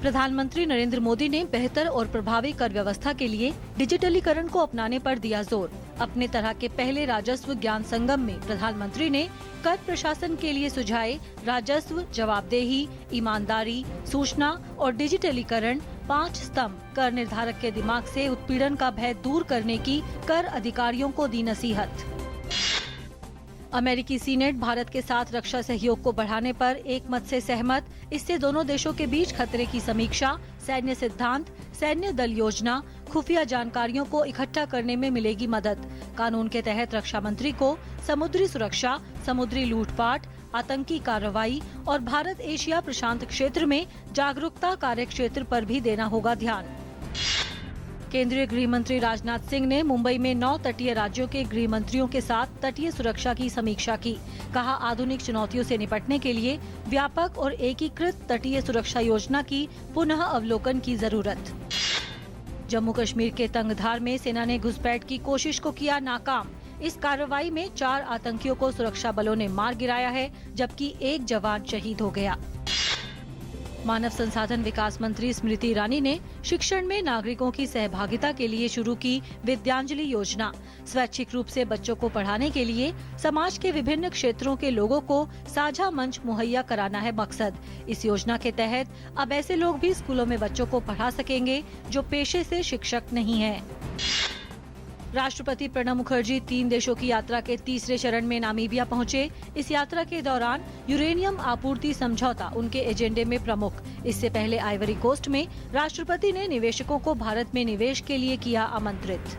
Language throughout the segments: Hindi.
प्रधानमंत्री नरेंद्र मोदी ने बेहतर और प्रभावी कर व्यवस्था के लिए डिजिटलीकरण को अपनाने पर दिया जोर। अपने तरह के पहले राजस्व ज्ञान संगम में प्रधानमंत्री ने कर प्रशासन के लिए सुझाए राजस्व, जवाबदेही, ईमानदारी, सूचना और डिजिटलीकरण 5 स्तंभ कर निर्धारक के दिमाग से उत्पीड़न का भय दूर करने की कर अधिकारियों को दी नसीहत। अमेरिकी सीनेट भारत के साथ रक्षा सहयोग को बढ़ाने पर एक मत से सहमत। इससे दोनों देशों के बीच खतरे की समीक्षा, सैन्य सिद्धांत, सैन्य दल योजना, खुफिया जानकारियों को इकट्ठा करने में मिलेगी मदद। कानून के तहत रक्षा मंत्री को समुद्री सुरक्षा, समुद्री लूटपाट, आतंकी कार्रवाई और भारत एशिया प्रशांत क्षेत्र में जागरूकता कार्य क्षेत्र पर भी देना होगा ध्यान। केंद्रीय गृह मंत्री राजनाथ सिंह ने मुंबई में 9 तटीय राज्यों के गृह मंत्रियों के साथ तटीय सुरक्षा की समीक्षा की। कहा, आधुनिक चुनौतियों से निपटने के लिए व्यापक और एकीकृत तटीय सुरक्षा योजना की पुनः अवलोकन की जरूरत। जम्मू कश्मीर के तंगधार में सेना ने घुसपैठ की कोशिश को किया नाकाम। इस कार्रवाई में 4 आतंकियों को सुरक्षा बलों ने मार गिराया है, जबकि 1 जवान शहीद हो गया। मानव संसाधन विकास मंत्री स्मृति ईरानी ने शिक्षण में नागरिकों की सहभागिता के लिए शुरू की विद्यांजलि योजना। स्वैच्छिक रूप से बच्चों को पढ़ाने के लिए समाज के विभिन्न क्षेत्रों के लोगों को साझा मंच मुहैया कराना है मकसद। इस योजना के तहत अब ऐसे लोग भी स्कूलों में बच्चों को पढ़ा सकेंगे जो पेशे से शिक्षक नहीं हैं। राष्ट्रपति प्रणब मुखर्जी 3 देशों की यात्रा के तीसरे चरण में नामीबिया पहुंचे। इस यात्रा के दौरान यूरेनियम आपूर्ति समझौता उनके एजेंडे में प्रमुख। इससे पहले आइवरी कोस्ट में राष्ट्रपति ने निवेशकों को भारत में निवेश के लिए किया आमंत्रित।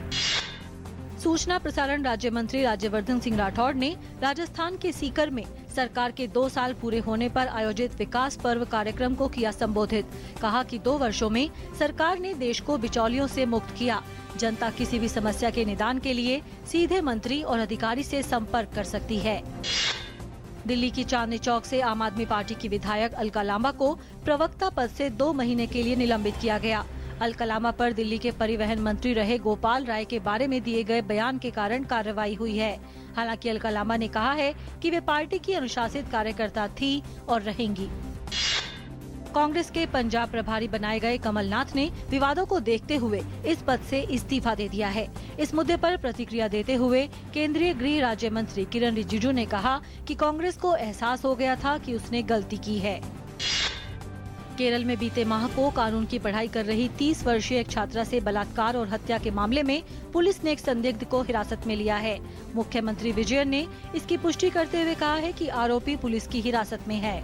सूचना प्रसारण राज्य मंत्री राज्यवर्धन सिंह राठौड़ ने राजस्थान के सीकर में सरकार के 2 साल पूरे होने पर आयोजित विकास पर्व कार्यक्रम को किया संबोधित। कहा कि 2 वर्षों में सरकार ने देश को बिचौलियों से मुक्त किया। जनता किसी भी समस्या के निदान के लिए सीधे मंत्री और अधिकारी से संपर्क कर सकती है। दिल्ली की चांदनी चौक से आम आदमी पार्टी की विधायक अलका लांबा को प्रवक्ता पद से 2 महीने के लिए निलंबित किया गया। अलका लांबा पर दिल्ली के परिवहन मंत्री रहे गोपाल राय के बारे में दिए गए बयान के कारण कार्रवाई हुई है। हालांकि अलका लांबा ने कहा है कि वे पार्टी की अनुशासित कार्यकर्ता थी और रहेंगी। कांग्रेस के पंजाब प्रभारी बनाए गए कमलनाथ ने विवादों को देखते हुए इस पद से इस्तीफा दे दिया है। इस मुद्दे पर प्रतिक्रिया देते हुए केंद्रीय गृह राज्य मंत्री किरण रिजिजू ने कहा कि कांग्रेस को एहसास हो गया था कि उसने गलती की है। केरल में बीते माह को कानून की पढ़ाई कर रही 30 वर्षीय एक छात्रा से बलात्कार और हत्या के मामले में पुलिस ने एक संदिग्ध को हिरासत में लिया है। मुख्यमंत्री विजयन ने इसकी पुष्टि करते हुए कहा है कि आरोपी पुलिस की हिरासत में है।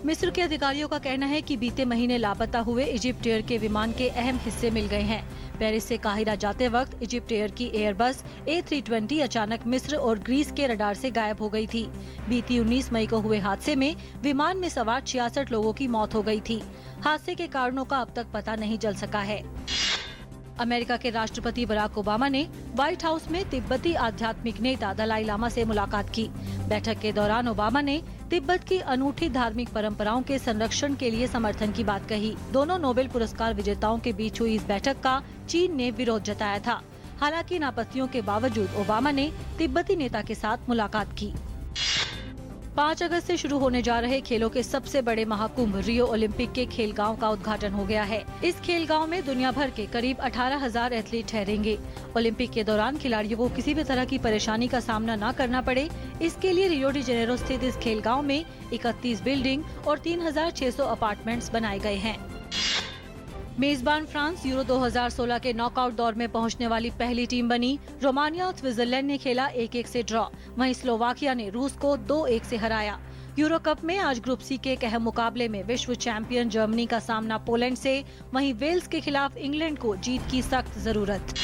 मिस्र के अधिकारियों का कहना है कि बीते महीने लापता हुए इजिप्ट एयर के विमान के अहम हिस्से मिल गए हैं। पेरिस से काहिरा जाते वक्त इजिप्ट एयर की एयरबस A320 अचानक मिस्र और ग्रीस के रडार से गायब हो गई थी। बीती 19 मई को हुए हादसे में विमान में सवार 66 लोगों की मौत हो गई थी। हादसे के कारणों का अब तक पता नहीं चल सका है। अमेरिका के राष्ट्रपति बराक ओबामा ने व्हाइट हाउस में तिब्बती आध्यात्मिक नेता दलाई लामा से मुलाकात की। बैठक के दौरान ओबामा ने तिब्बत की अनूठी धार्मिक परंपराओं के संरक्षण के लिए समर्थन की बात कही। दोनों नोबेल पुरस्कार विजेताओं के बीच हुई इस बैठक का चीन ने विरोध जताया था। हालांकि इन आपत्तियों के बावजूद ओबामा ने तिब्बती नेता के साथ मुलाकात की। 5 अगस्त से शुरू होने जा रहे खेलों के सबसे बड़े महाकुंभ रियो ओलंपिक के खेल गांव का उद्घाटन हो गया है। इस खेल गांव में दुनिया भर के करीब 18,000 एथलीट ठहरेंगे। ओलंपिक के दौरान खिलाड़ियों को किसी भी तरह की परेशानी का सामना न करना पड़े, इसके लिए रियो डी जेनेरो स्थित इस खेल गांव में 31 बिल्डिंग और 3,600 अपार्टमेंट्स बनाए गए हैं। मेजबान फ्रांस यूरो 2016 के नॉकआउट दौर में पहुंचने वाली पहली टीम बनी। रोमानिया और स्विट्जरलैंड ने खेला 1-1 से ड्रॉ। वहीं स्लोवाकिया ने रूस को 2-1 से हराया। यूरो कप में आज ग्रुप सी के एक अहम मुकाबले में विश्व चैंपियन जर्मनी का सामना पोलैंड से, वहीं वेल्स के खिलाफ इंग्लैंड को जीत की सख्त जरूरत।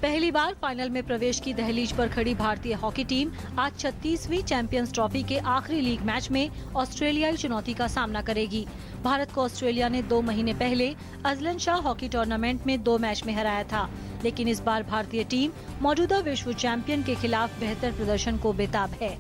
पहली बार फाइनल में प्रवेश की दहलीज पर खड़ी भारतीय हॉकी टीम आज 36वीं चैंपियंस ट्रॉफी के आखिरी लीग मैच में ऑस्ट्रेलियाई चुनौती का सामना करेगी। भारत को ऑस्ट्रेलिया ने 2 महीने पहले अजलन शाह हॉकी टूर्नामेंट में 2 मैच में हराया था, लेकिन इस बार भारतीय टीम मौजूदा विश्व चैंपियन के खिलाफ बेहतर प्रदर्शन को बेताब है।